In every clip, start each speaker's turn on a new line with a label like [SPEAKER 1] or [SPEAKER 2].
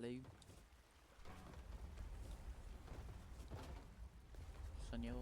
[SPEAKER 1] Hello. Senor.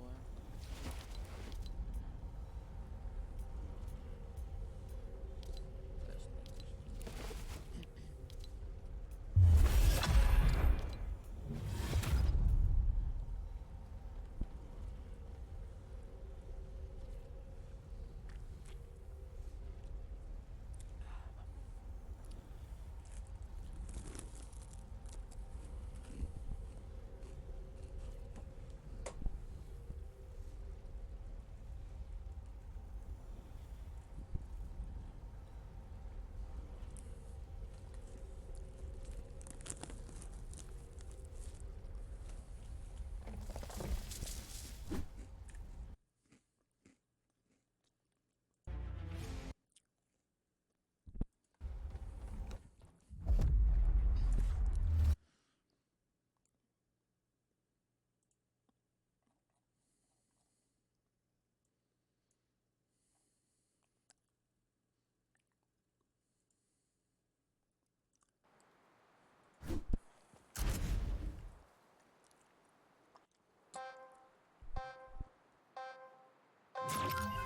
[SPEAKER 1] First name.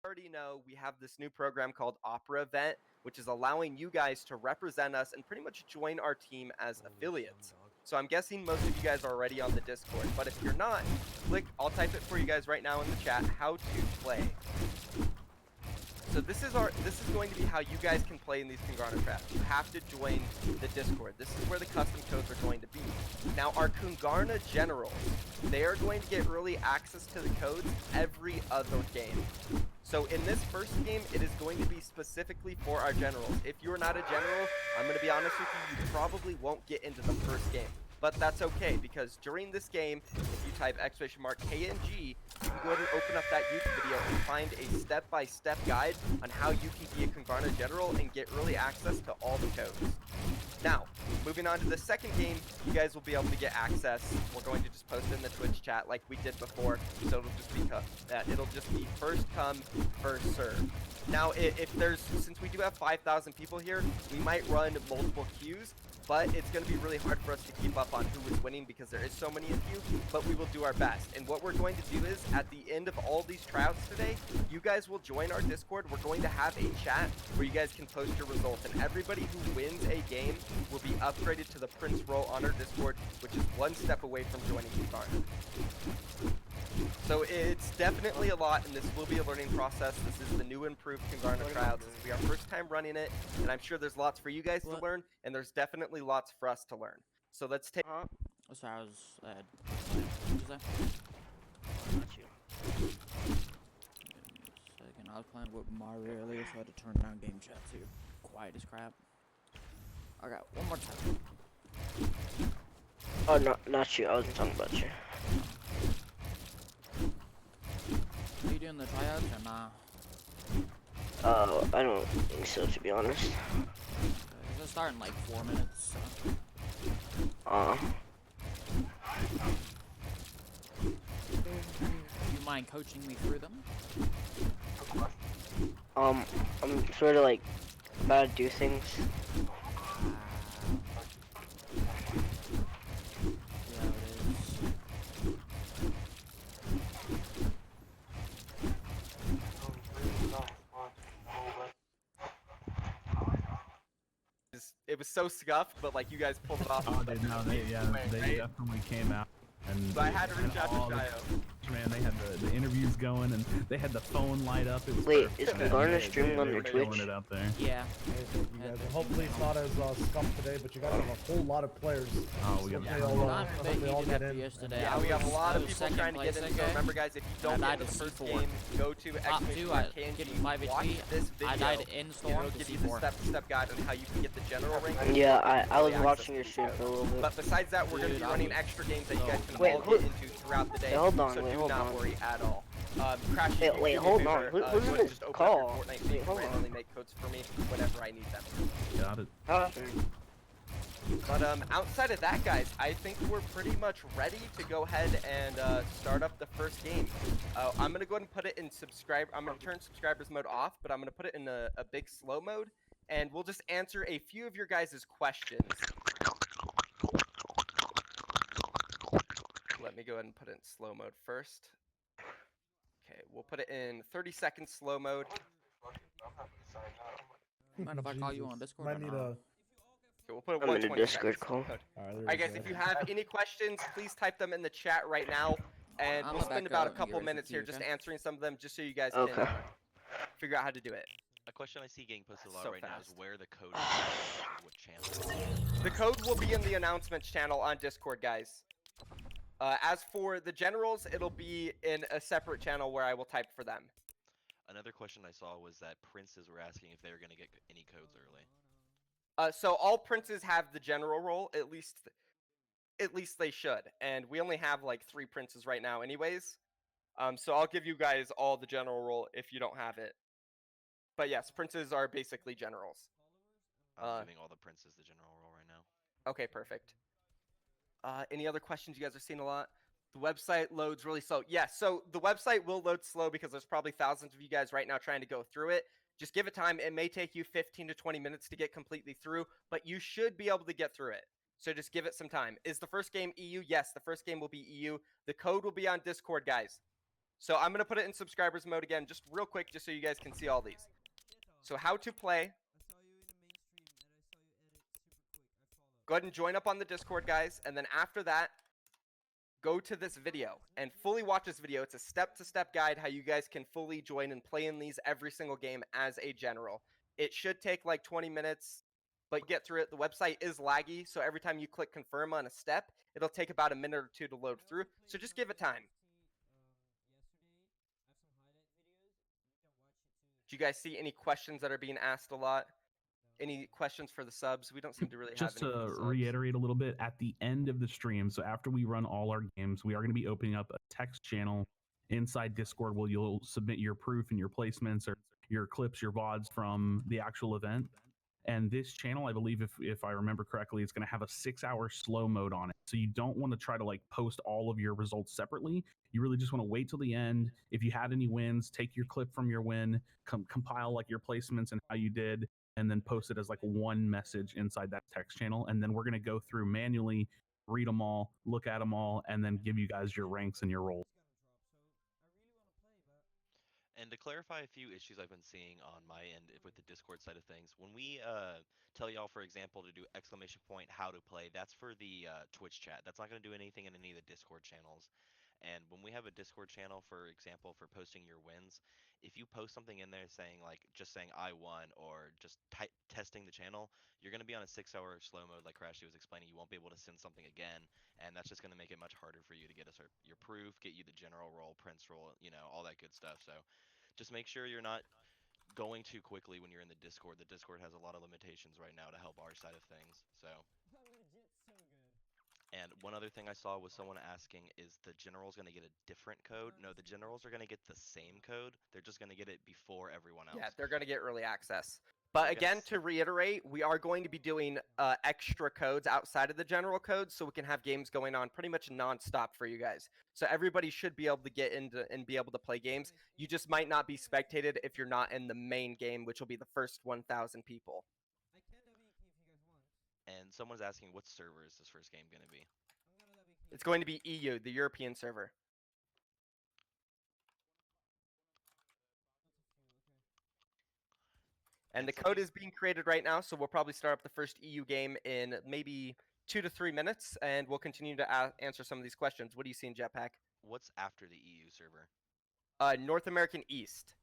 [SPEAKER 2] Already know we have this new program called Opera Event, which is allowing you guys to represent us and pretty much join our team as affiliates. So I'm guessing most of you guys are already on the Discord, but if you're not, I'll type it for you guys right now in the chat, how to play. So this is going to be how you guys can play in these Kungana traps. You have to join the Discord. This is where the custom codes are going to be. Now our Kungana generals, they are going to get early access to the codes every other game. So in this first game, it is going to be specifically for our generals. If you're not a general, I'm going to be honest with you, you probably won't get into the first game. But that's okay, because during this game, if you type !KNG, you can go ahead and open up that YouTube video and find a step-by-step guide on how you can be a Kungana general and get early access to all the codes. Now, moving on to the second game, you guys will be able to get access. We're going to just post in the Twitch chat like we did before, so it'll just be first come, first serve. Now, since we do have 5,000 people here, we might run multiple queues, but it's going to be really hard for us to keep up on who is winning because there is so many of you, but we will do our best. And what we're going to do is, at the end of all these tryouts today, you guys will join our Discord. We're going to have a chat where you guys can post your results, and everybody who wins a game will be upgraded to the Prince role on our Discord, which is one step away from joining Kungana. So it's definitely a lot, and this will be a learning process. This is the new improved Kungana tryouts. This will be our first time running it, and I'm sure there's lots for you guys to learn, and there's definitely lots for us to learn. So let's take...
[SPEAKER 1] Oh, sorry, I was... what did you say?
[SPEAKER 3] Not you.
[SPEAKER 1] Give me a second. I was playing with Mario earlier, so I had to turn down game chat too. Quiet as crap. Okay, one more time.
[SPEAKER 3] Oh, no, not you. I wasn't talking about you.
[SPEAKER 1] Are you doing the tryouts or nah?
[SPEAKER 3] I don't think so, to be honest.
[SPEAKER 1] It's start in like 4 minutes. So. Do you mind coaching me through them?
[SPEAKER 3] I'm sort of like about to do things.
[SPEAKER 1] Yeah, it is.
[SPEAKER 2] It was so scuffed, but like you guys pulled it off.
[SPEAKER 4] Oh, they definitely came out. And
[SPEAKER 2] So I had to reach out to Shio.
[SPEAKER 4] Man, they had the interviews going, and they had the phone light up. It was
[SPEAKER 3] Wait,
[SPEAKER 4] perfect.
[SPEAKER 3] is Kungana
[SPEAKER 4] They
[SPEAKER 3] streaming on
[SPEAKER 4] were
[SPEAKER 3] their
[SPEAKER 4] killing
[SPEAKER 3] Twitch?
[SPEAKER 4] it out there.
[SPEAKER 1] Yeah.
[SPEAKER 5] Hey, thank you guys. And hopefully it's not as scuffed today, but you guys have a whole lot of players.
[SPEAKER 4] Oh, we got
[SPEAKER 5] Hope they
[SPEAKER 4] the
[SPEAKER 5] all,
[SPEAKER 1] Not
[SPEAKER 5] hope
[SPEAKER 1] big
[SPEAKER 5] they all
[SPEAKER 1] heated
[SPEAKER 5] get
[SPEAKER 1] after
[SPEAKER 5] in.
[SPEAKER 1] yesterday.
[SPEAKER 2] Yeah,
[SPEAKER 1] I
[SPEAKER 2] we have a
[SPEAKER 1] was-
[SPEAKER 2] lot
[SPEAKER 1] I
[SPEAKER 2] of
[SPEAKER 1] was
[SPEAKER 2] people
[SPEAKER 1] second
[SPEAKER 2] trying to get
[SPEAKER 1] place
[SPEAKER 2] in.
[SPEAKER 1] that
[SPEAKER 2] So
[SPEAKER 1] game.
[SPEAKER 2] remember, guys, if you don't
[SPEAKER 1] I
[SPEAKER 2] get
[SPEAKER 1] died
[SPEAKER 2] in the
[SPEAKER 1] to
[SPEAKER 2] first
[SPEAKER 1] C4.
[SPEAKER 2] game, go to
[SPEAKER 1] Top 2, I getting 5
[SPEAKER 2] watch
[SPEAKER 1] HP.
[SPEAKER 2] this video.
[SPEAKER 1] I died in
[SPEAKER 2] and
[SPEAKER 1] storm
[SPEAKER 2] it'll
[SPEAKER 1] to
[SPEAKER 2] give you the
[SPEAKER 1] C4.
[SPEAKER 2] step-to-step guide on how you can get the general rank.
[SPEAKER 3] Yeah, I was
[SPEAKER 2] Access
[SPEAKER 3] watching your
[SPEAKER 2] to
[SPEAKER 3] stream
[SPEAKER 2] these
[SPEAKER 3] for a little bit.
[SPEAKER 2] But besides that, we're going to
[SPEAKER 1] Dude,
[SPEAKER 2] be
[SPEAKER 1] I
[SPEAKER 2] running
[SPEAKER 1] was
[SPEAKER 2] extra games that you guys can
[SPEAKER 3] Wait,
[SPEAKER 2] all
[SPEAKER 3] who-
[SPEAKER 2] get into throughout the day.
[SPEAKER 3] Hey, hold on,
[SPEAKER 2] so
[SPEAKER 3] wait,
[SPEAKER 2] do
[SPEAKER 3] hold
[SPEAKER 2] not
[SPEAKER 3] on.
[SPEAKER 2] worry at all. Crash,
[SPEAKER 3] Hey,
[SPEAKER 2] if you
[SPEAKER 3] wait,
[SPEAKER 2] do me a
[SPEAKER 3] hold
[SPEAKER 2] favor,
[SPEAKER 3] on. Who's
[SPEAKER 2] go
[SPEAKER 3] in
[SPEAKER 2] ahead and
[SPEAKER 3] this
[SPEAKER 2] just open up
[SPEAKER 3] call?
[SPEAKER 2] your Fortnite
[SPEAKER 3] Wait,
[SPEAKER 2] page
[SPEAKER 3] hold
[SPEAKER 2] and
[SPEAKER 3] on.
[SPEAKER 2] randomly make codes for me whenever I need them.
[SPEAKER 4] Got it.
[SPEAKER 2] But outside of that, guys, I think we're pretty much ready to go ahead and start up the first game. I'm gonna go ahead and put it in I'm gonna turn subscribers mode off, but I'm gonna put it in a big slow mode, and we'll just answer a few of your guys' questions. Let me go ahead and put it in slow mode first. Okay, we'll put it in 30-second slow mode.
[SPEAKER 1] Mind if I call you on
[SPEAKER 5] Jesus.
[SPEAKER 1] Discord
[SPEAKER 5] Might
[SPEAKER 1] or
[SPEAKER 5] need
[SPEAKER 1] not?
[SPEAKER 5] a...
[SPEAKER 2] Okay, we'll put it
[SPEAKER 3] I'm in a
[SPEAKER 2] 120
[SPEAKER 3] Discord
[SPEAKER 2] seconds.
[SPEAKER 3] call.
[SPEAKER 2] Good.
[SPEAKER 5] Alright,
[SPEAKER 2] Alright, guys, if you have any questions, please type them in the chat right now, and
[SPEAKER 1] I'm
[SPEAKER 2] we'll
[SPEAKER 1] gonna
[SPEAKER 2] spend
[SPEAKER 1] back
[SPEAKER 2] about a
[SPEAKER 1] up and
[SPEAKER 2] couple
[SPEAKER 1] get ready for
[SPEAKER 2] minutes here
[SPEAKER 1] queue,
[SPEAKER 2] just
[SPEAKER 1] okay?
[SPEAKER 2] answering some of them, just so you guys
[SPEAKER 3] Okay.
[SPEAKER 2] can figure out how to do it.
[SPEAKER 6] A question I see getting posted a lot
[SPEAKER 2] So
[SPEAKER 6] right now is
[SPEAKER 2] fast.
[SPEAKER 6] where the code is, what channel.
[SPEAKER 2] The code will be in the announcements channel on Discord, guys. As for the generals, it'll be in a separate channel where I will type for them.
[SPEAKER 6] Another question I saw was that princes were asking if they were going to get any codes early.
[SPEAKER 2] So all princes have the general role, at least they should. And we only have like 3 princes right now anyways. So I'll give you guys all the general role if you don't have it. But yes, princes are basically generals.
[SPEAKER 6] I'm giving all the princes the general role right now.
[SPEAKER 2] Okay, perfect. Any other questions? You guys are seeing a lot. The website loads really slow. Yes, so the website will load slow because there's probably thousands of you guys right now trying to go through it. Just give it time. It may take you 15 to 20 minutes to get completely through, but you should be able to get through it. So just give it some time. Is the first game EU? Yes, the first game will be EU. The code will be on Discord, guys. So I'm going to put it in subscribers mode again, just real quick, just so you guys can see all these. So how to play. Go ahead and join up on the Discord, guys, and then after that, go to this video and fully watch this video. It's a step-to-step guide how you guys can fully join and play in these every single game as a general. It should take like 20 minutes, but get through it. The website is laggy, so every time you click confirm on a step, it'll take about a minute or two to load through. So just give it time. Do you guys see any questions that are being asked a lot? Any questions for the subs? We don't seem to really
[SPEAKER 4] Just
[SPEAKER 2] have any.
[SPEAKER 4] to reiterate a little bit, at the end of the stream, so after we run all our games, we are going to be opening up a text channel inside Discord where you'll submit your proof and your placements or your clips, your VODs from the actual event. And this channel, I believe, if I remember correctly, it's going to have a 6-hour slow mode on it. So you don't want to try to like post all of your results separately. You really just want to wait till the end. If you had any wins, take your clip from your win, compile like your placements and how you did, and then post it as like one message inside that text channel. And then we're going to go through manually, read them all, look at them all, and then give you guys your ranks and your roles.
[SPEAKER 6] And to clarify a few issues I've been seeing on my end with the Discord side of things, when we tell y'all, for example, to do ! how to play, that's for the Twitch chat. That's not going to do anything in any of the Discord channels. And when we have a Discord channel, for example, for posting your wins, if you post something in there saying like just saying I won or just testing the channel, you're going to be on a 6-hour slow mode like Crashy was explaining. You won't be able to send something again, and that's just going to make it much harder for you to get your proof, get you the general role, prince role, you know, all that good stuff. So just make sure you're not going too quickly when you're in the Discord. The Discord has a lot of limitations right now to help our side of things. So. And one other thing I saw was someone asking, is the generals going to get a different code? No, the generals are going to get the same code. They're just going to get it before everyone else.
[SPEAKER 2] Yeah, they're going to get early access. But again, to reiterate, we are going to be doing extra codes outside of the general codes so we can have games going on pretty much nonstop for you guys. So everybody should be able to get into and be able to play games. You just might not be spectated if you're not in the main game, which will be the first 1,000 people.
[SPEAKER 6] And someone's asking, what server is this first game going to be?
[SPEAKER 2] It's going to be EU, the European server. And the code is being created right now, so we'll probably start up the first EU game in maybe 2 to 3 minutes, and we'll continue to answer some of these questions. What are you seeing, Jetpack?
[SPEAKER 6] What's after the EU server?
[SPEAKER 2] North American East.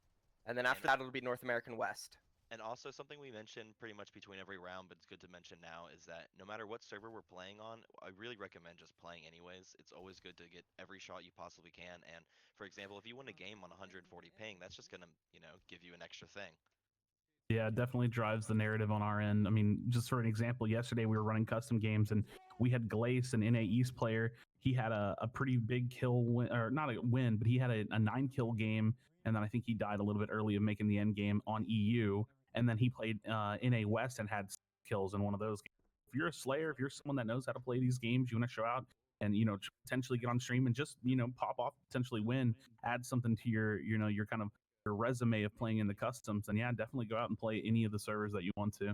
[SPEAKER 2] And then after that, it'll be North American West.
[SPEAKER 6] And also something we mentioned pretty much between every round, but it's good to mention now, is that no matter what server we're playing on, I really recommend just playing anyways. It's always good to get every shot you possibly can. And for example, if you win a game on 140 ping, that's just going to, you know, give you an extra thing.
[SPEAKER 4] Yeah, it definitely drives the narrative on our end. I mean, just for an example, yesterday we were running custom games and we had Glace, an NA East player. He had a pretty big kill win, or not a win, but he had a 9-kill game. And then I think he died a little bit early of making the end game on EU. And then he played NA West and had 6 kills in one of those games. If you're a Slayer, if you're someone that knows how to play these games, you want to show out and, you know, potentially get on stream and just, you know, pop off, potentially win, add something to your, you know, your kind of your resume of playing in the customs, and yeah, definitely go out and play any of the servers that you want to.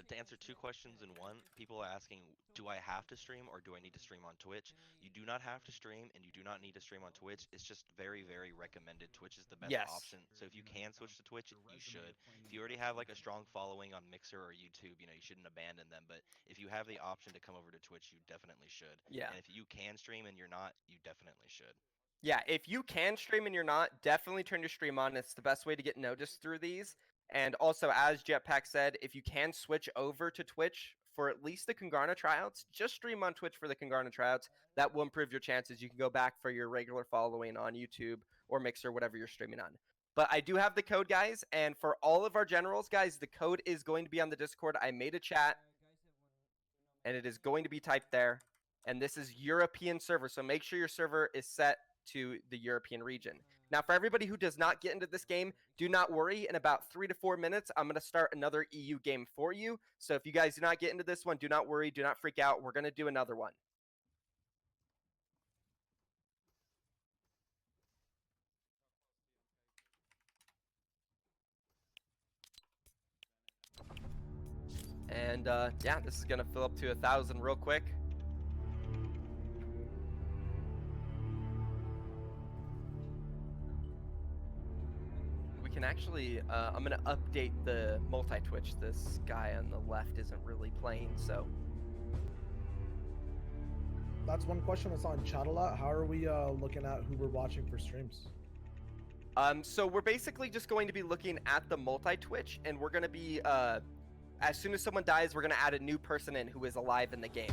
[SPEAKER 6] To answer 2 questions in one, people are asking, do I have to stream or do I need to stream on Twitch? You do not have to stream and you do not need to stream on Twitch. It's just very, very recommended. Twitch is the best option. So if you can switch to Twitch, you should. If you already have like a strong following on Mixer or YouTube, you know, you shouldn't abandon them. But if you have the option to come over to Twitch, you definitely should.
[SPEAKER 2] Yeah.
[SPEAKER 6] And if you can stream and you're not, you definitely should.
[SPEAKER 2] Yeah, if you can stream and you're not, definitely turn your stream on. It's the best way to get noticed through these. And also, as Jetpack said, if you can switch over to Twitch for at least the Congarna tryouts, just stream on Twitch for the Congarna tryouts. That will improve your chances. You can go back for your regular following on YouTube or Mixer, whatever you're streaming on. But I do have the code, guys, and for all of our generals, guys, the code is going to be on the Discord. I made a chat, and it is going to be typed there. And this is European server, so make sure your server is set to the European region. Now, for everybody who does not get into this game, do not worry. In about 3 to 4 minutes, I'm going to start another EU game for you. So if you guys do not get into this one, do not worry. Do not freak out. We're going to do another one. And yeah, this is going to fill up to 1,000 real quick. Can actually, I'm going to update the multi-Twitch. This guy on the left isn't really playing, so.
[SPEAKER 5] that's one question that's on chat a lot. How are we looking at who we're watching for streams?
[SPEAKER 2] So we're basically just going to be looking at the multi-Twitch, and we're going to be, as soon as someone dies, we're going to add a new person in who is alive in the game.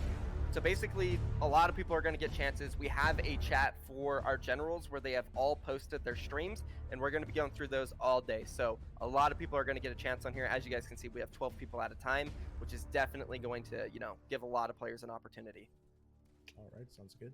[SPEAKER 2] So basically, a lot of people are going to get chances. We have a chat for our generals where they have all posted their streams, and we're going to be going through those all day. So a lot of people are going to get a chance on here. As you guys can see, we have 12 people at a time, which is definitely going to, you know, give a lot of players an opportunity.
[SPEAKER 5] All right, sounds good.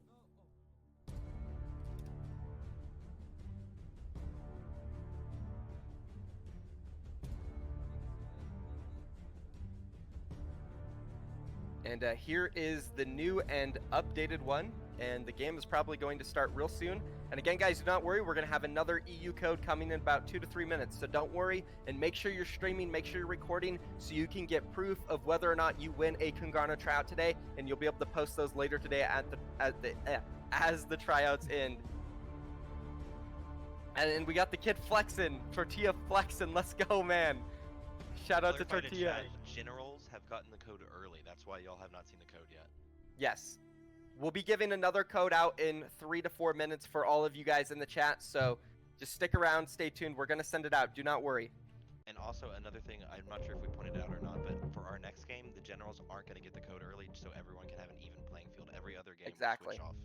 [SPEAKER 2] And here is the new and updated one, and the game is probably going to start real soon. And again, guys, do not worry, we're going to have another EU code coming in about 2 to 3 minutes, so don't worry, and make sure you're streaming, make sure you're recording, so you can get proof of whether or not you win a Kungana tryout today, and you'll be able to post those later today as the tryouts end. And we got the kid flexing, Tortilla flexing, let's go, man. Shout out to
[SPEAKER 6] Clarify
[SPEAKER 2] Tortilla.
[SPEAKER 6] chat, generals have gotten the code early. That's why y'all have not seen the code yet.
[SPEAKER 2] Yes. We'll be giving another code out in 3 to 4 minutes for all of you guys in the chat, so just stick around, stay tuned. We're going to send it out. Do not worry.
[SPEAKER 6] And also another thing, I'm not sure if we pointed out or not, but for our next game, the generals aren't going to get the code early, so everyone can have an even playing field. Every other game
[SPEAKER 2] Exactly.
[SPEAKER 6] will switch off.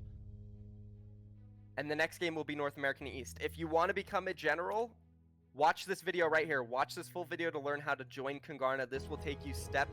[SPEAKER 2] And the next game will be North American East. If you want to become a general, watch this video right here. Watch this full video to learn how to join Kungana. This will take you step.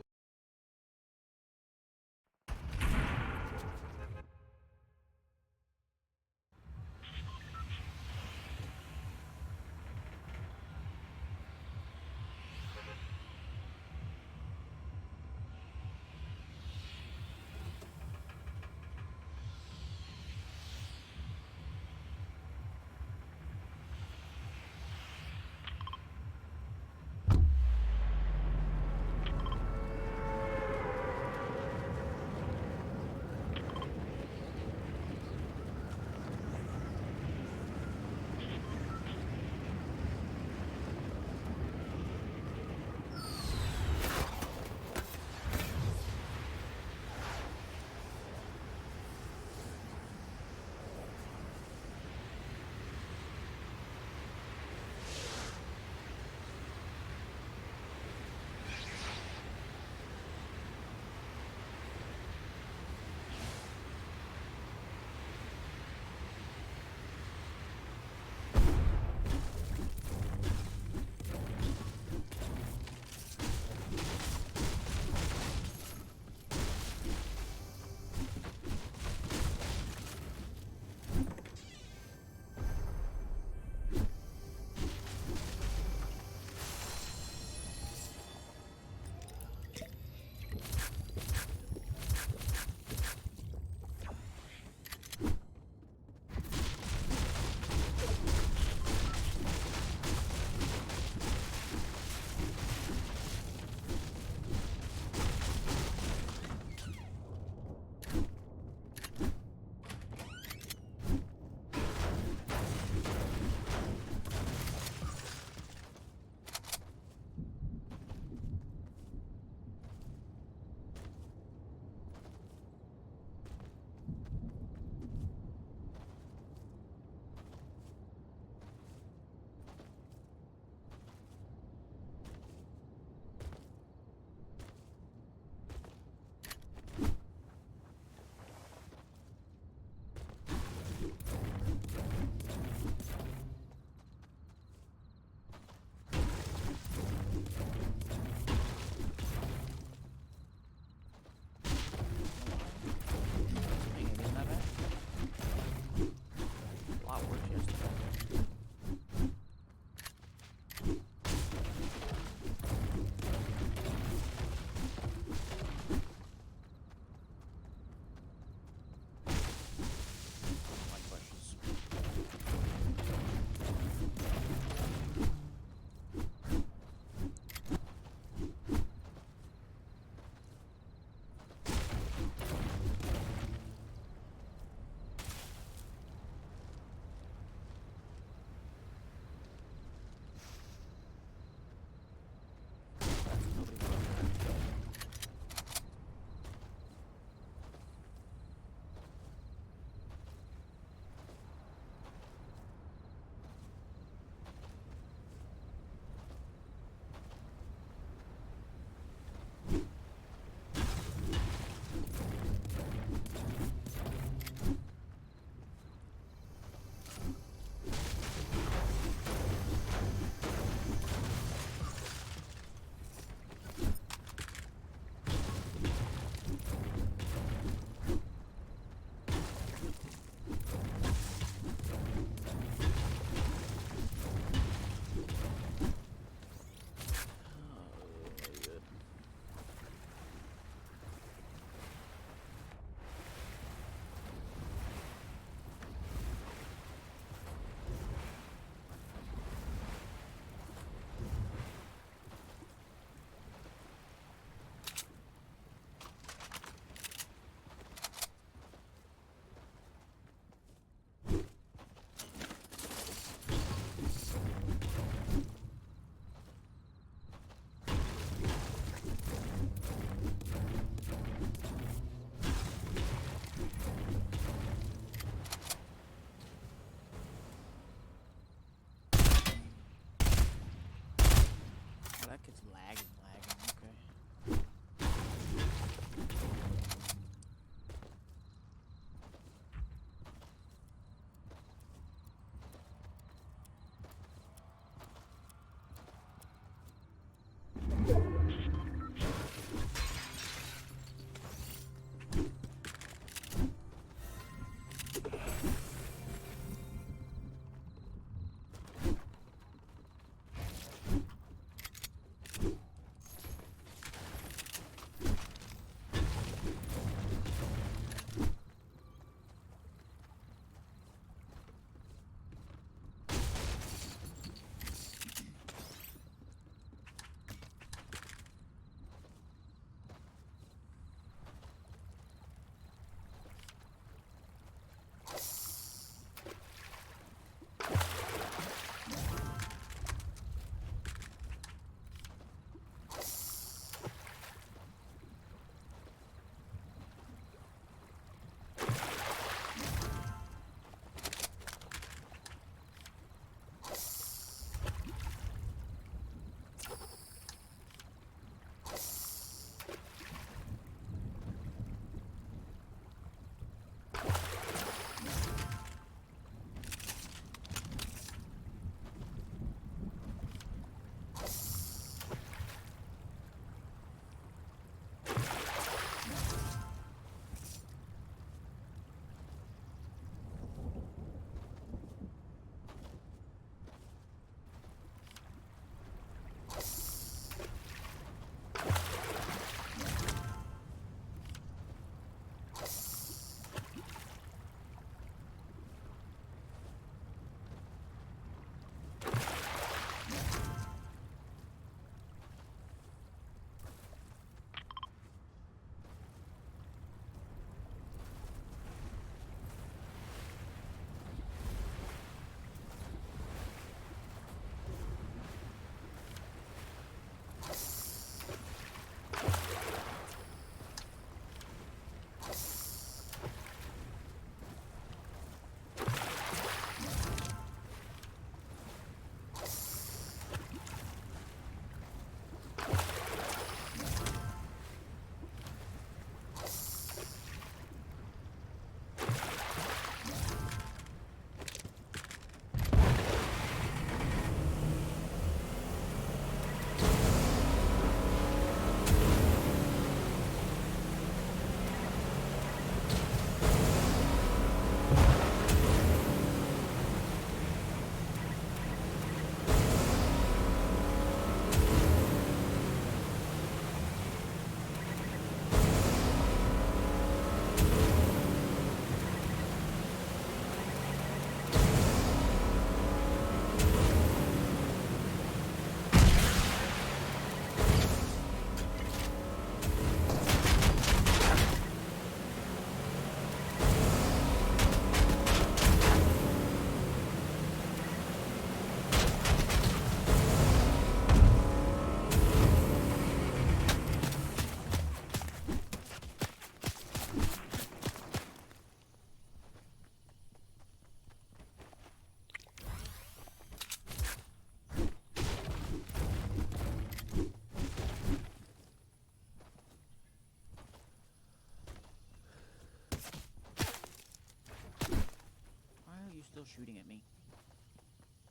[SPEAKER 1] still shooting at me.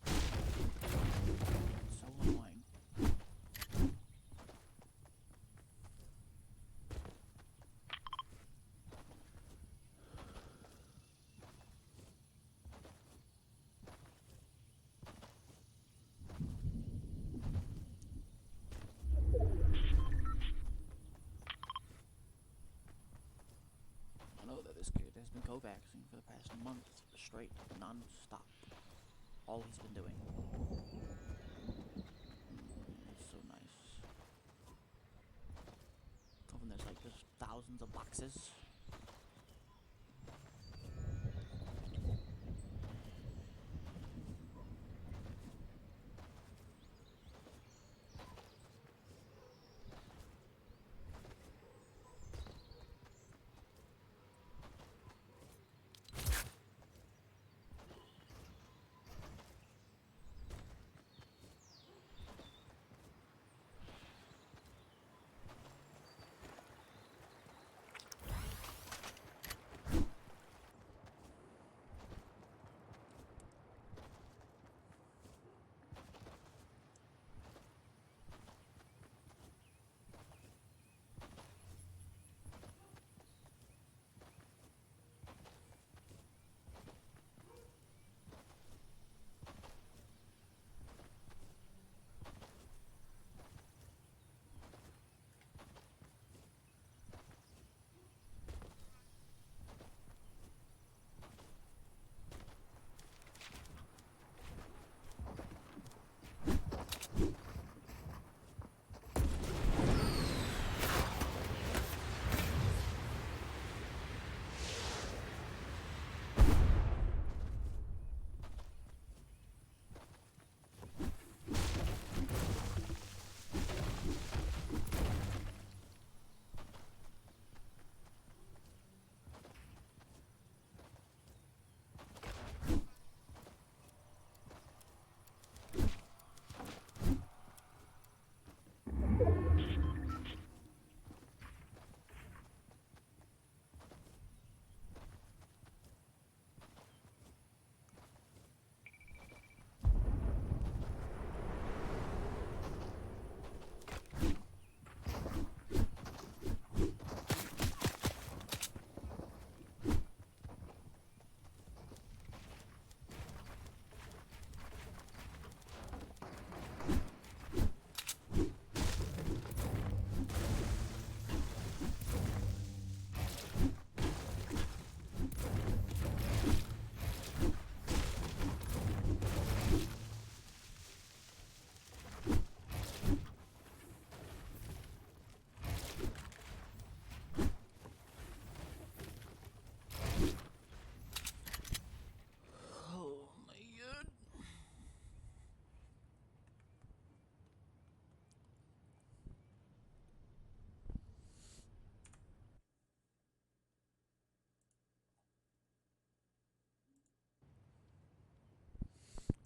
[SPEAKER 1] It's so annoying. I know that this kid has been co-vaxing for the past month straight, non-stop. All he's been doing. It's so nice. When there's like just thousands of boxes.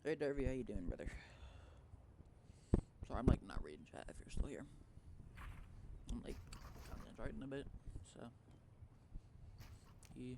[SPEAKER 1] Hey Derby, how you doing, brother? Sorry, I'm like not reading chat if you're still here. I'm like concentrating a bit, so yeah.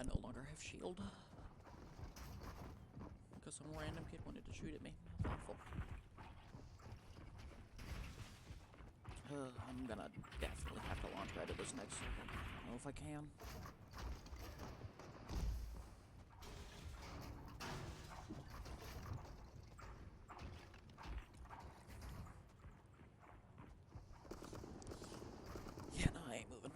[SPEAKER 1] I no longer have shield. Because some random kid wanted to shoot at me. That's awful. I'm gonna definitely have to launch pad at this next circle. I don't know if I can. Yeah, no, I ain't moving.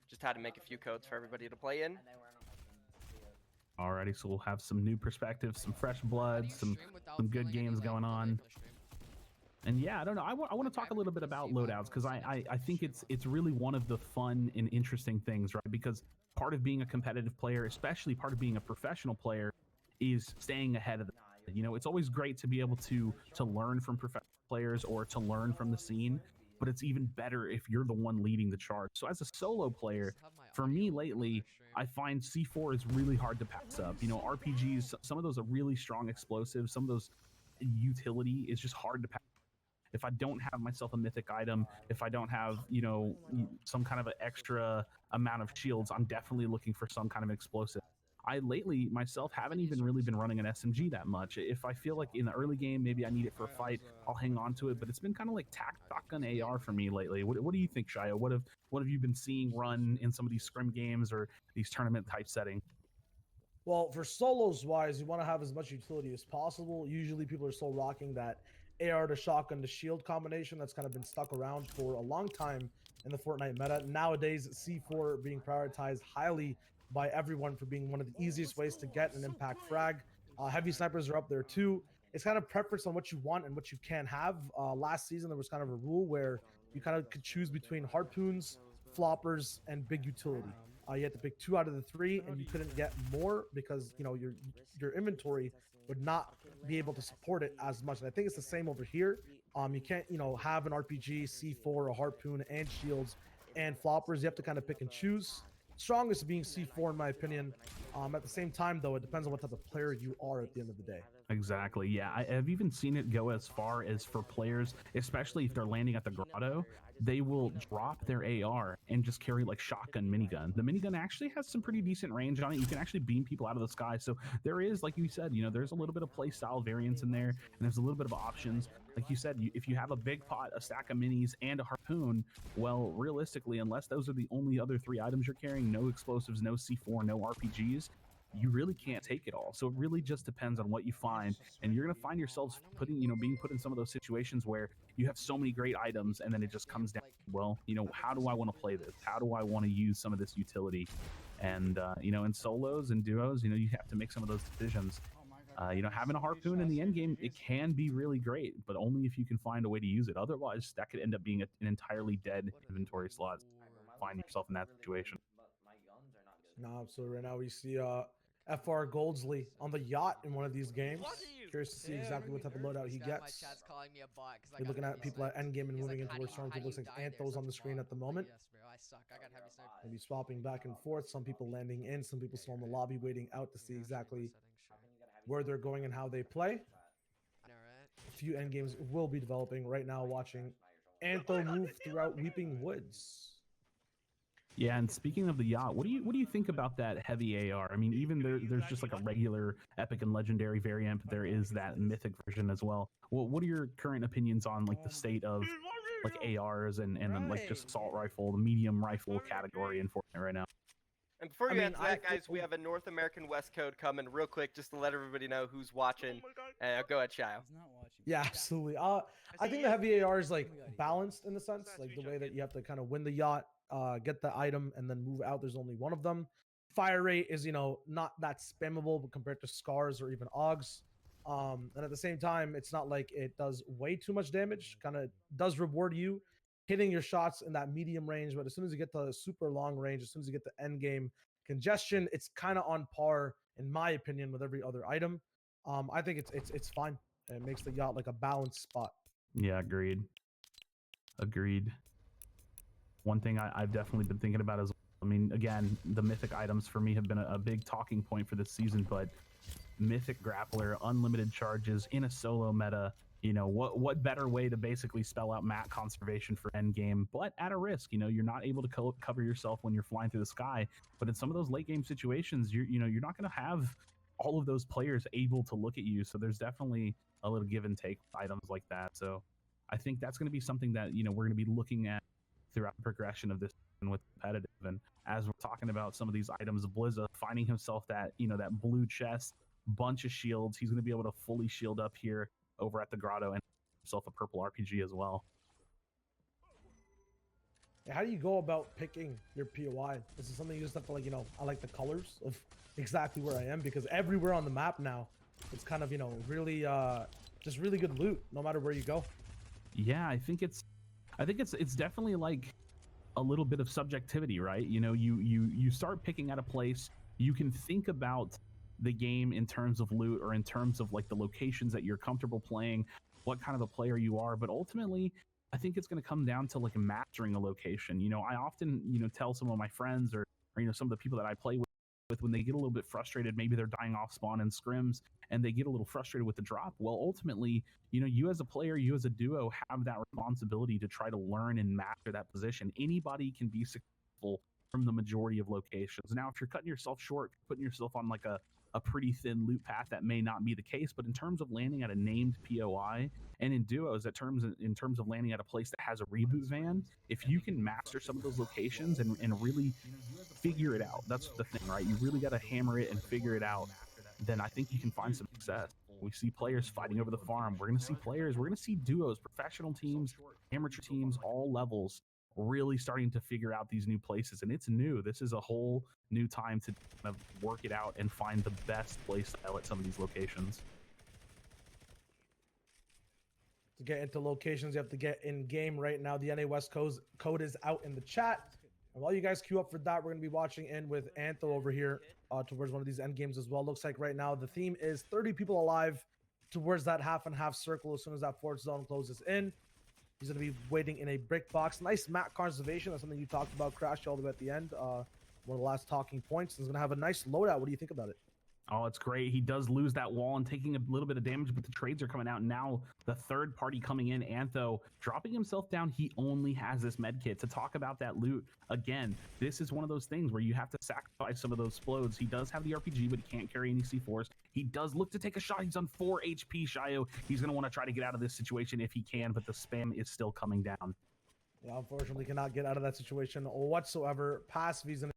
[SPEAKER 2] Just had to make a few codes for everybody to play in.
[SPEAKER 4] Alrighty, so we'll have some new perspectives, some fresh blood, some good games going on. And yeah, I don't know. I want to talk a little bit about loadouts because I think it's really one of the fun and interesting things, right? Because part of being a competitive player, especially part of being a professional player, is staying ahead of the. You know, it's always great to be able to learn from professional players or to learn from the scene, but it's even better if you're the one leading the charge. So as a solo player, for me lately, I find C4 is really hard to pass up. You know, RPGs, some of those are really strong explosives, some of those utility is just hard to pass. If I don't have myself a mythic item, if I don't have, you know, some kind of an extra amount of shields, I'm definitely looking for some kind of explosive. I lately myself haven't even really been running an SMG that much. If I feel like in the early game maybe I need it for a fight, I'll hang on to it. But it's been kind of like shotgun AR for me lately. What do you think, Shia? What have you been seeing run in some of these scrim games or these tournament type settings?
[SPEAKER 5] Well, for solos wise, you want to have as much utility as possible. Usually people are still rocking that AR to shotgun to shield combination that's kind of been stuck around for a long time in the Fortnite meta. Nowadays, C4 being prioritized highly by everyone for being one of the easiest ways to get an impact frag. Heavy snipers are up there too. It's kind of preference on what you want and what you can have. Last season, there was kind of a rule where you kind of could choose between harpoons, floppers, and big utility. You had to pick 2 out of the 3, and you couldn't get more because you know your inventory would not be able to support it as much. And I think it's the same over here. You can't have an RPG, C4, a harpoon, and shields and floppers. You have to kind of pick and choose. Strongest being C4 in my opinion. At the same time, though, it depends on what type of player you are at the end of the day.
[SPEAKER 4] Exactly. Yeah, I've even seen it go as far as for players, especially if they're landing at the grotto, they will drop their AR and just carry like shotgun minigun. The minigun actually has some pretty decent range on it. You can actually beam people out of the sky. So there is, like you said, there's a little bit of play style variance in there, and there's a little bit of options. Like you said, if you have a big pot, a stack of minis, and a harpoon, well, realistically, unless those are the only other 3 items you're carrying, no explosives, no C4, no RPGs, you really can't take it all. So it really just depends on what you find, and you're going to find yourselves being put in some of those situations where you have so many great items, and then it just comes down, well, how do I want to play this? How do I want to use some of this utility? And in solos and duos, you have to make some of those decisions. Having a harpoon in the end game, it can be really great, but only if you can find a way to use it. Otherwise, that could end up being an entirely dead inventory slot. Find yourself in that situation.
[SPEAKER 5] No, so right now we see FR Goldsley on the yacht in one of these games. Curious to see exactly what type of loadout he gets. We're looking at people at endgame and moving into where Stormtrooper looks like Antho's on the screen at the moment. Maybe swapping back and forth. Some people landing in, some people still in the lobby waiting out to see exactly where they're going and how they play. A few endgames will be developing right now, watching Antho move throughout Weeping Woods.
[SPEAKER 4] Yeah, and speaking of the yacht, what do you think about that heavy AR? I mean, even there's just like a regular epic and legendary variant, but there is that mythic version as well. Well, what are your current opinions on like the state of like ARs and then like just assault rifle, the medium rifle category in Fortnite right now?
[SPEAKER 2] And before you answer that, guys, we have a North American West Code coming real quick just to let everybody know who's watching. Go ahead, Shio.
[SPEAKER 5] Yeah, absolutely. I think the heavy AR is like balanced in the sense, like the way that you have to kind of win the yacht, get the item, and then move out. There's only one of them. Fire rate is, not that spammable compared to ScARs or even AUGs. And at the same time, it's not like it does way too much damage. Kind of does reward you hitting your shots in that medium range, but as soon as you get to the super long range, as soon as you get the end game congestion, it's kind of on par, in my opinion, with every other item. I think it's fine. It makes the yacht like a balanced spot.
[SPEAKER 4] Yeah, agreed. One thing I've definitely been thinking about is, I mean, again, the mythic items for me have been a big talking point for this season, but mythic grappler, unlimited charges in a solo meta, what better way to basically spell out mat conservation for endgame, but at a risk. You're not able to cover yourself when you're flying through the sky, but in some of those late game situations, you're not going to have all of those players able to look at you. So there's definitely a little give and take with items like that. So I think that's going to be something that we're going to be looking at throughout the progression of this with competitive. And as we're talking about some of these items, Blizza finding himself that that blue chest, bunch of shields, he's going to be able to fully shield up here over at the grotto and himself a purple RPG as well.
[SPEAKER 5] How do you go about picking your POI? This is something you just have to like, I like the colors of exactly where I am because everywhere on the map now, it's kind of, really, just really good loot no matter where you go.
[SPEAKER 4] Yeah, I think it's definitely like a little bit of subjectivity, right? You start picking at a place, you can think about the game in terms of loot or in terms of like the locations that you're comfortable playing, what kind of a player you are, but ultimately I think it's going to come down to like mastering a location. I often, tell some of my friends or some of the people that I play with when they get a little bit frustrated, maybe they're dying off spawn in scrims and they get a little frustrated with the drop. Well, ultimately, you as a player, you as a duo have that responsibility to try to learn and master that position. Anybody can be successful from the majority of locations. Now, if you're cutting yourself short, putting yourself on like a pretty thin loot path, that may not be the case. But in terms of landing at a named POI and in duos, in terms of landing at a place that has a reboot van, if you can master some of those locations and really figure it out, that's the thing, right? You really got to hammer it and figure it out. Then I think you can find some success. We see players fighting over the farm. We're going to see duos, professional teams, amateur teams, all levels really starting to figure out these new places. And it's new. This is a whole new time to kind of work it out and find the best play style at some of these locations.
[SPEAKER 5] To get into locations, you have to get in game right now. The NA West code is out in the chat. And while you guys queue up for that, we're going to be watching in with Antho over here towards one of these end games as well. Looks like right now the theme is 30 people alive towards that half and half circle as soon as that fourth zone closes in. He's going to be waiting in a brick box. Nice map conservation. That's something you talked about, Crash, all the way at the end. One of the last talking points. He's going to have a nice loadout. What do you think about it?
[SPEAKER 4] Oh, it's great. He does lose that wall and taking a little bit of damage, but the trades are coming out. Now the third party coming in, Antho, dropping himself down. He only has this med kit to talk about that loot. Again, this is one of those things where you have to sacrifice some of those explodes. He does have the RPG, but he can't carry any C4s. He does look to take a shot. He's on 4 HP, Shio. He's going to want to try to get out of this situation if he can, but the spam is still coming down.
[SPEAKER 5] Yeah, unfortunately cannot get out of that situation whatsoever. Passive, he's going to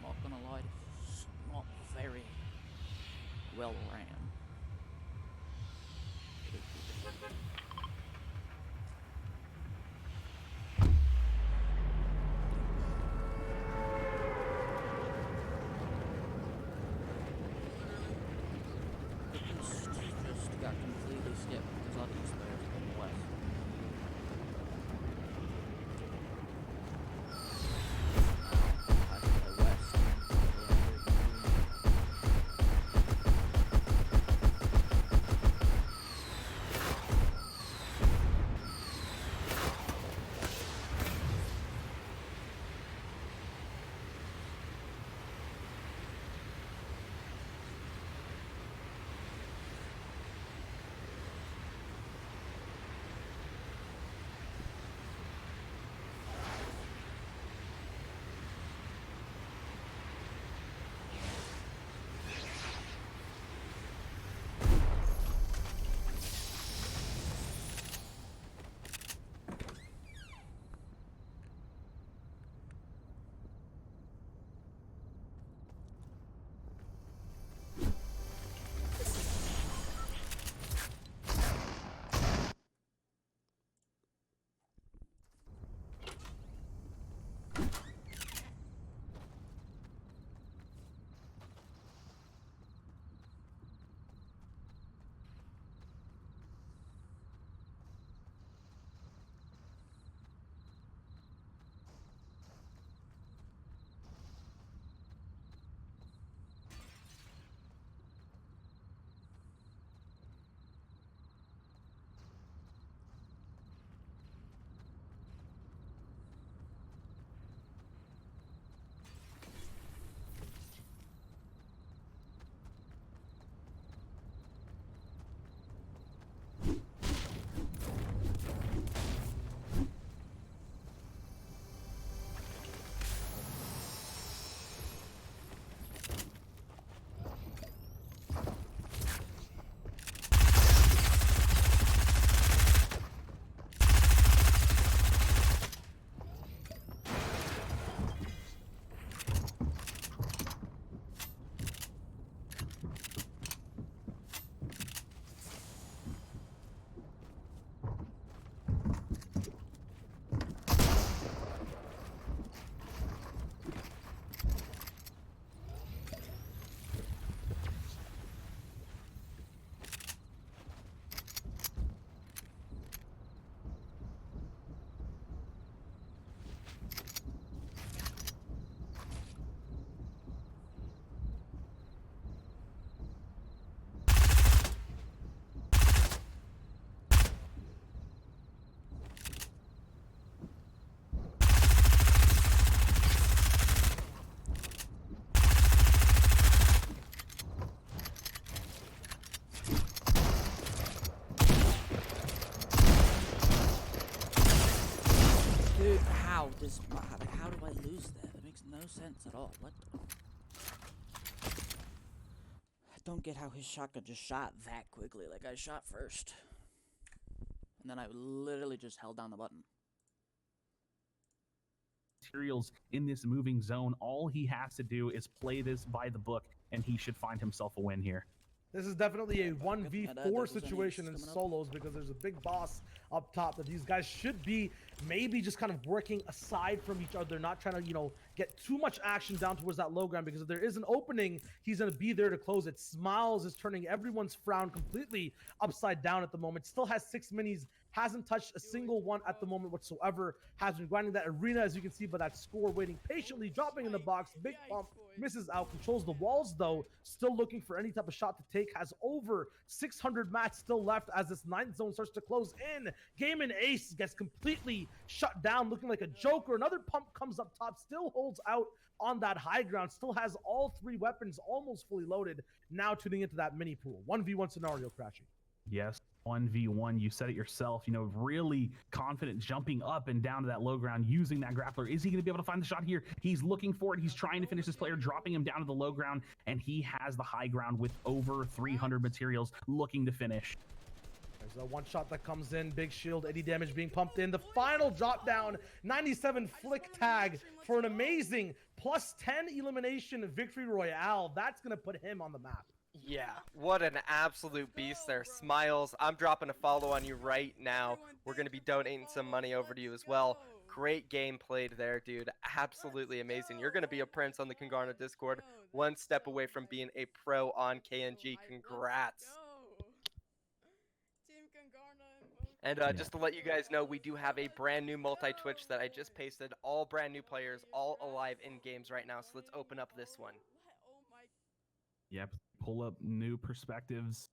[SPEAKER 1] I'm not gonna lie, it's not very well ran. The boost just got completely skipped because I didn't spare it in the west. I think the west. sense at all. What the? I don't get how his shotgun just shot that quickly. Like, I shot first. And then I literally just held down the button.
[SPEAKER 4] Materials in this moving zone. All he has to do is play this by the book, and he should find himself a win here.
[SPEAKER 5] This is definitely a
[SPEAKER 1] but good thing I died.
[SPEAKER 5] 1v4
[SPEAKER 1] Those
[SPEAKER 5] situation in
[SPEAKER 1] enemies coming up.
[SPEAKER 5] solos because there's a big boss up top that these guys should be maybe just kind of working aside from each other, not trying to, you know, get too much action down towards that low ground, because if there is an opening, he's going to be there to close it. Smiles is turning everyone's frown completely upside down at the moment. Still has 6 minis, hasn't touched a single one at the moment whatsoever. Has been grinding that arena, as you can see by that score, waiting patiently, dropping in the box. Big pump, misses out, controls the walls though, still looking for any type of shot to take. Has over 600 mats still left as this 9th zone starts to close in. Game and Ace gets completely shut down, looking like a joker. Another pump comes up top, still holds out on that high ground, still has all 3 weapons almost fully loaded, now tuning into that mini pool. 1v1 scenario, Crashy.
[SPEAKER 4] Yes, 1v1, you said it yourself, you know, really confident jumping up and down to that low ground, using that grappler. Is he going to be able to find the shot here? He's looking for it. He's trying to finish this player, dropping him down to the low ground, and he has the high ground with over 300 materials, looking to finish.
[SPEAKER 5] There's a one shot that comes in, big shield, 80 damage being pumped in. The final drop down, 97 flick tag for an amazing plus 10 elimination victory royale. That's going to put him on the map.
[SPEAKER 2] Yeah, what an absolute beast there. Smiles, I'm dropping a follow on you right now. We're going to be donating some money over to you as well. Great game played there, dude. Absolutely amazing. You're going to be a prince on the Congarna Discord. One step away from being a pro on KNG. Congrats. And just to let you guys know, we do have a brand new multi-Twitch that I just pasted. All brand new players, all alive in games right now. So let's open up this one.
[SPEAKER 4] Yep, pull up new perspectives.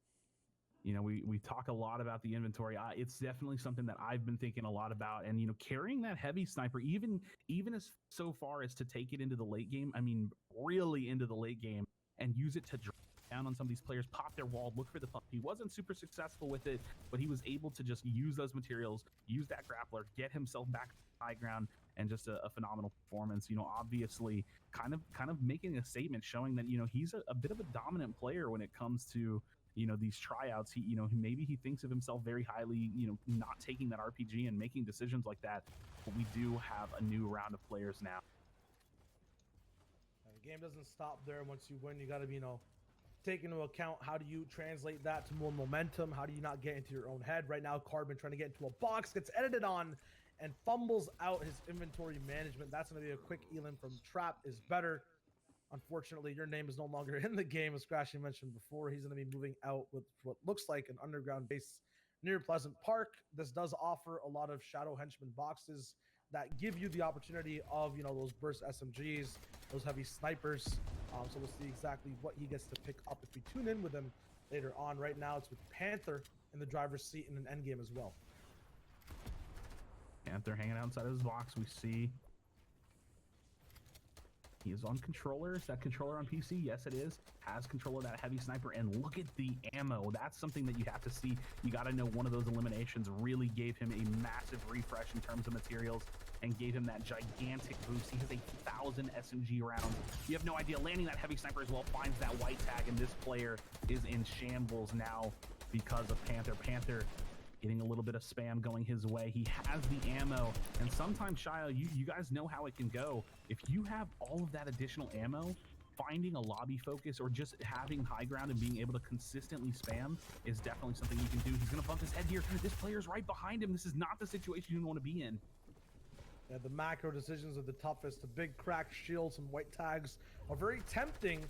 [SPEAKER 4] You know, we talk a lot about the inventory. It's definitely something that I've been thinking a lot about. And, you know, carrying that heavy sniper, even as so far as to take it into the late game, I mean, really into the late game, and use it to drop down on some of these players, pop their wall, look for the pump. He wasn't super successful with it, but he was able to just use those materials, use that grappler, get himself back to the high ground, and just a phenomenal performance. You know, obviously kind of making a statement, showing that, you know, he's a bit of a dominant player when it comes to, you know, these tryouts. He, you know, maybe he thinks of himself very highly, you know, not taking that RPG and making decisions like that. But we do have a new round of players now.
[SPEAKER 5] The game doesn't stop there. Once you win, you got to be, you know, take into account how do you translate that to more momentum. How do you not get into your own head? Right now, Carbon trying to get into a box, gets edited on, and fumbles out his inventory management. That's going to be a quick elim from Trap is better. Unfortunately, your name is no longer in the game, as Crashy mentioned before. He's going to be moving out with what looks like an underground base near Pleasant Park. This does offer a lot of Shadow Henchman boxes that give you the opportunity of, you know, those burst SMGs, those heavy snipers. So we'll see exactly what he gets to pick up if we tune in with him later on. Right now, it's with Panther in the driver's seat in an endgame as well.
[SPEAKER 4] Panther hanging outside of his box. We see he is on controller. Is that controller on PC? Yes, it is. Has control of that heavy sniper, and look at the ammo. That's something that you have to see. You got to know one of those eliminations really gave him a massive refresh in terms of materials and gave him that gigantic boost. He has 1,000 SMG rounds. You have no idea. Landing that heavy sniper as well, finds that white tag, and this player is in shambles now because of Panther. Panther getting a little bit of spam going his way. He has the ammo, and sometimes, Shia, you guys know how it can go. If you have all of that additional ammo, finding a lobby focus or just having high ground and being able to consistently spam is definitely something you can do. He's going to bump his head here. This player's right behind him. This is not the situation you want to be in.
[SPEAKER 5] Yeah, the macro decisions are the toughest. The big cracked shields and white tags are very tempting,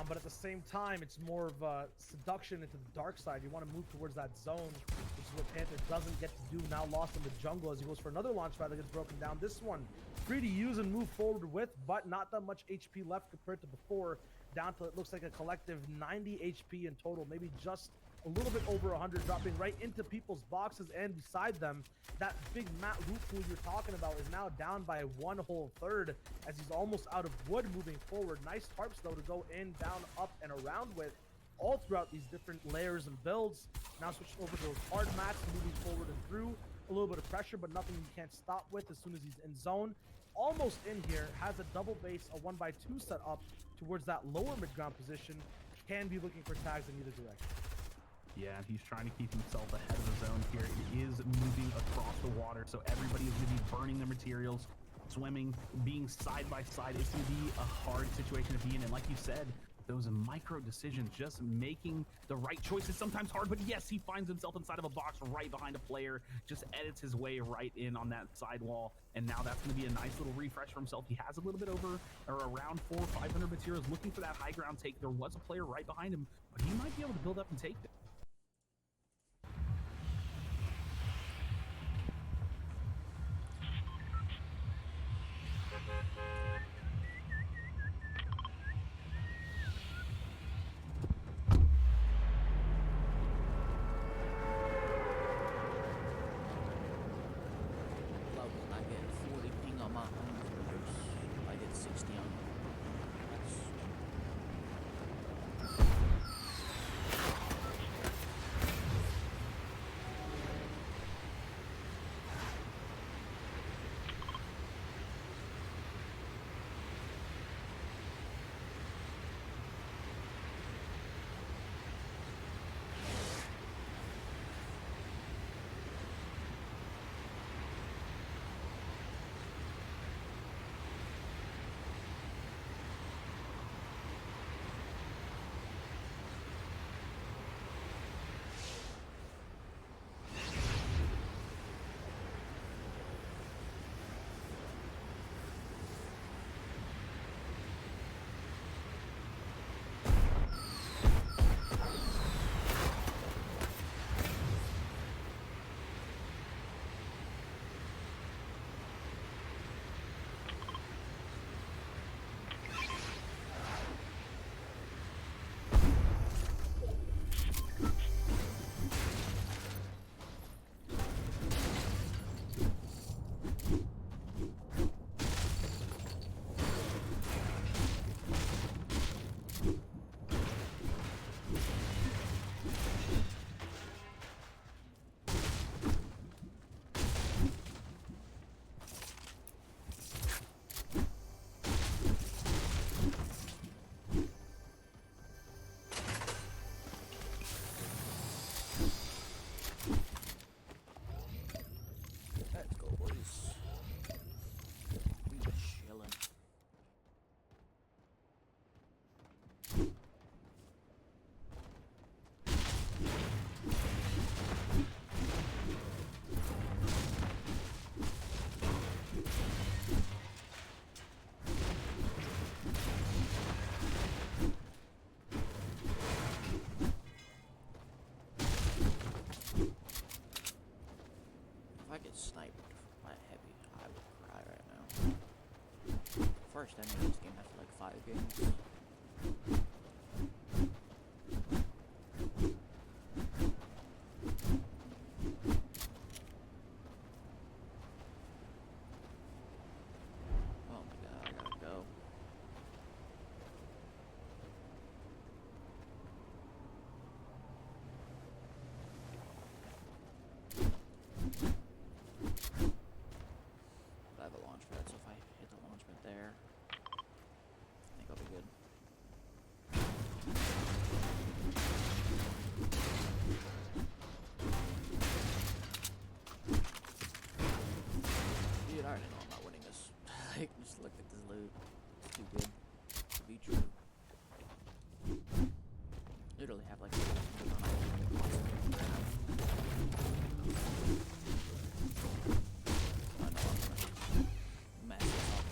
[SPEAKER 5] but at the same time, it's more of a seduction into the dark side. You want to move towards that zone, which is what Panther doesn't get to do. Now lost in the jungle as he goes for another launch pad that gets broken down. This one, free to use and move forward with, but not that much HP left compared to before. Down to, it looks like a collective 90 HP in total, maybe just a little bit over 100, dropping right into people's boxes, and beside them, that big mat loot pool you're talking about is now down by 1 whole third as he's almost out of wood moving forward. Nice tarps though to go in, down, up, and around with all throughout these different layers and builds. Now switching over to those hard mats, moving forward and through. A little bit of pressure, but nothing you can't stop with as soon as he's in zone. almost in here, has a double base, a 1x2 set up towards that lower mid-ground position, can be looking for tags in either direction.
[SPEAKER 4] Yeah, he's trying to keep himself ahead of the zone here. He is moving across the water, so everybody is going to be burning their materials, swimming, being side by side. It's going to be a hard situation to be in. And like you said, those micro decisions, just making the right choices, sometimes hard, but yes, he finds himself inside of a box right behind a player, just edits his way right in on that side wall, and now that's going to be a nice little refresh for himself. He has a little bit over or around 400 or 500 materials, looking for that high ground take. There was a player right behind him, but he might be able to build up and take it.
[SPEAKER 1] I get 40 ping on my own servers. I get 60 on that's let's go, boys. We chillin'. If I get sniped by a heavy, I would cry right now. First enemy in this game after like 5 games. Oh my god, I gotta go. I have a launch pad, so if I hit the launch pad there, I think I'll be good. Dude, I already know I'm not winning this. Like, just look at this loot. It's too good to be true. Literally have like I know I'm gonna mess this up.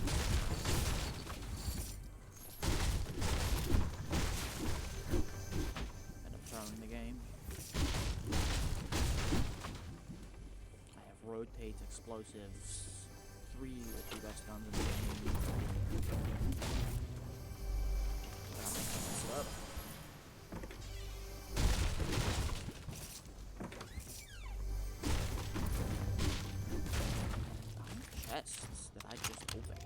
[SPEAKER 1] End up throwing the game. I have rotates, explosives, 3 of the best guns in the game. But I'm gonna mess it up. How many chests did I just open?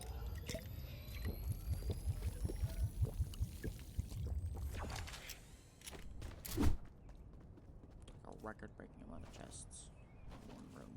[SPEAKER 1] A record-breaking amount of chests in one room.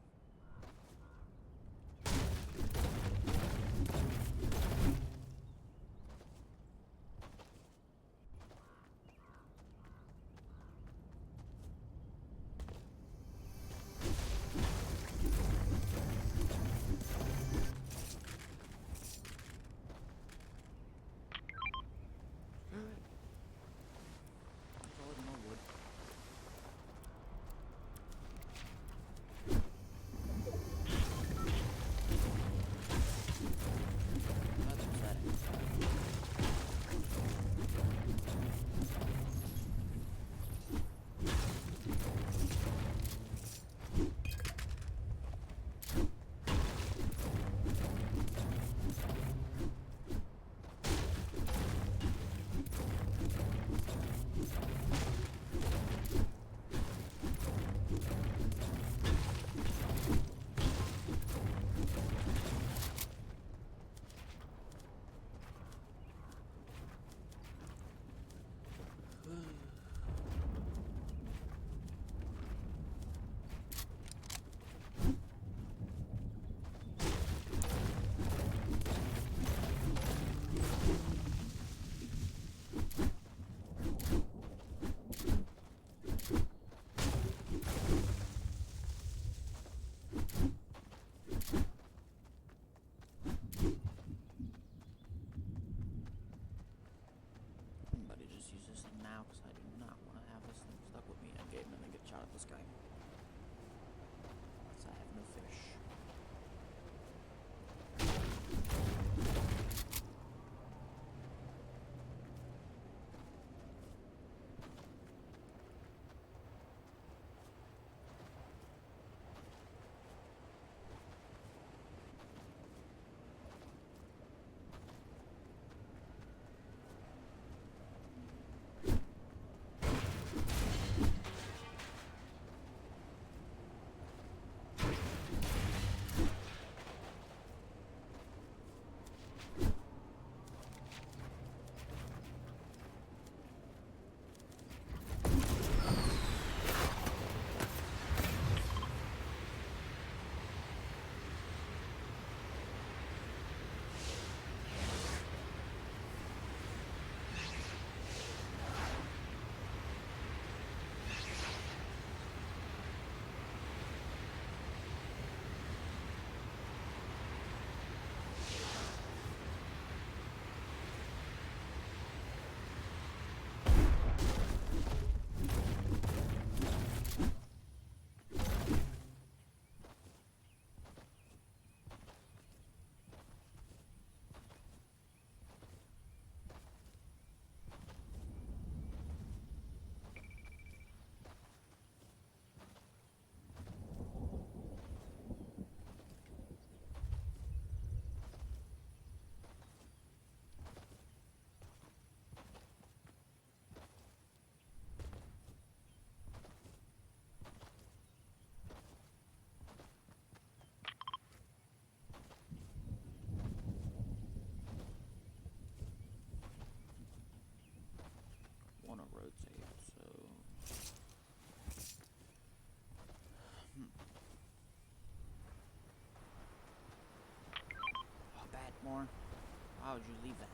[SPEAKER 1] would you leave that?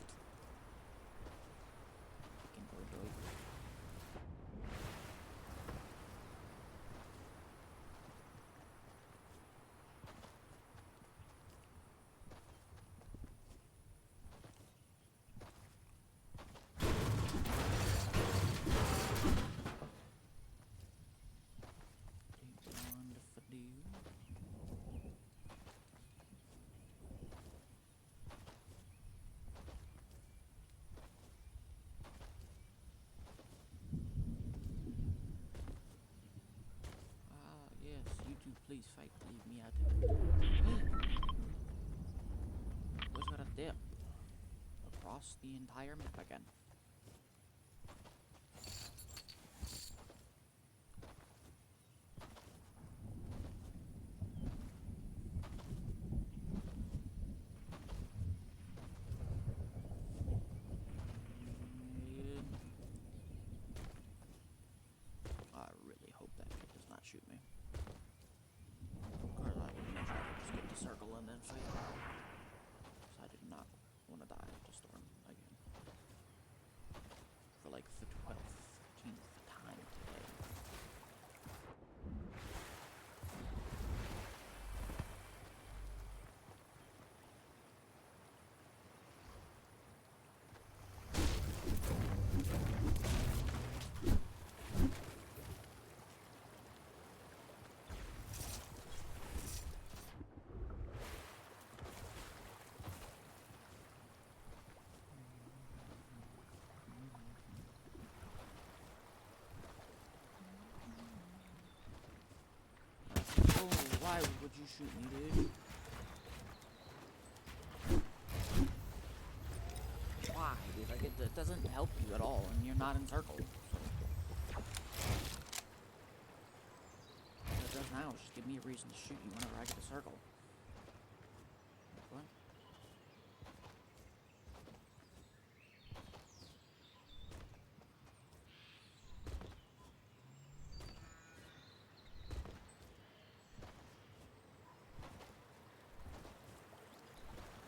[SPEAKER 1] Fucking boy. Yes, you two, please fight. Leave me out. Where's got a dip? Across the entire map again. I really hope that kid does not shoot me. Or I would make sure I could just get to circle and then fight. So I did not want to die to Storm again. For like the 12th, 15th time today. Oh, why would you shoot me, dude? Why, dude? Like, it doesn't help you at all, and you're not in circle. So. What it does now is just give me a reason to shoot you whenever I get a circle. What?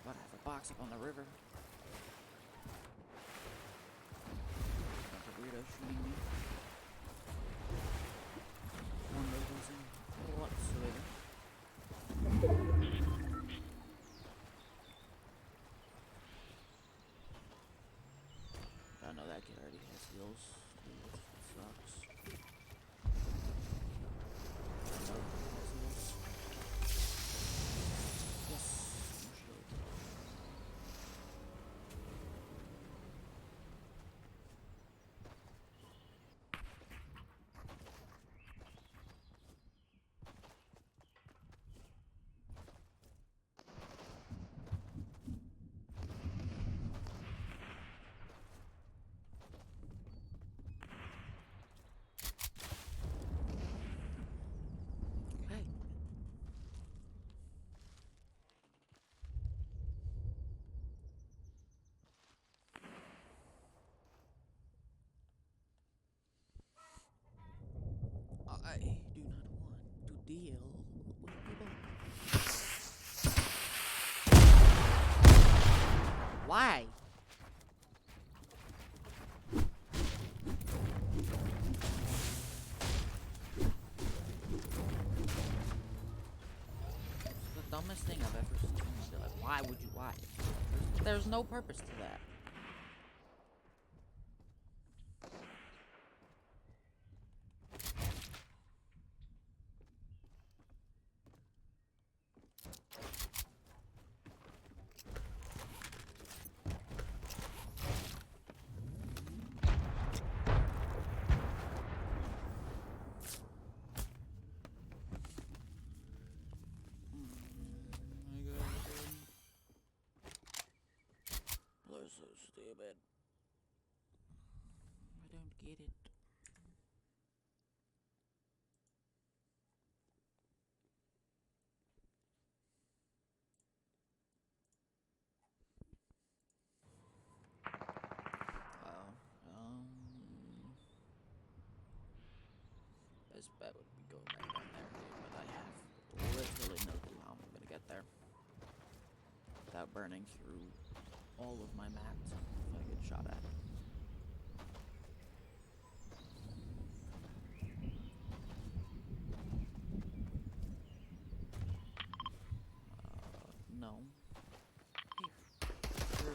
[SPEAKER 1] But I have a box up on the river. Got the weirdo shooting me. One reason whatsoever. I know that kid already has heals. Dude, that sucks. I know he has heals. Yes, no shield. Okay. I do not want to deal with people. Why? It's the dumbest thing I've ever seen. Like, why would you? Why? There's no purpose to that. That's so stupid. I don't get it. Best bet would be going back down there, dude, but I have literally no clue how I'm gonna get there without burning through all of my mats if I get shot at. No. Here. Sure.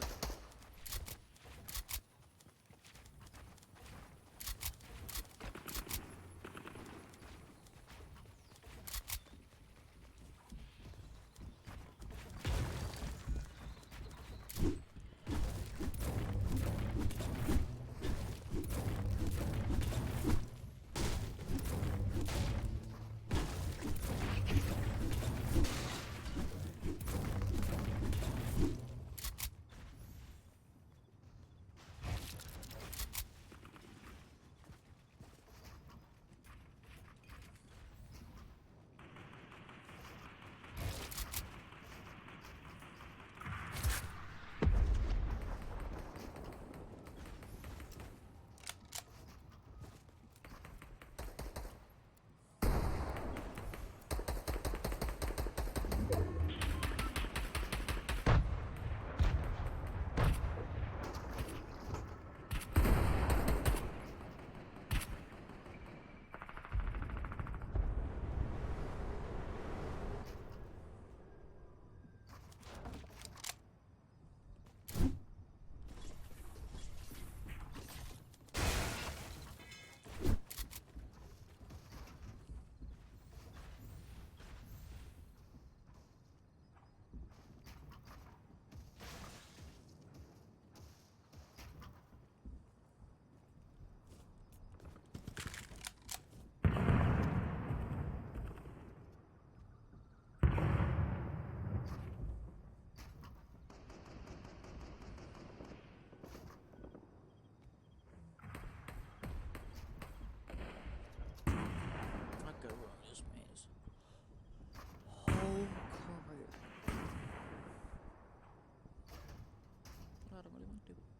[SPEAKER 1] Not gonna run this maze. Oh, crap. But I don't really want to.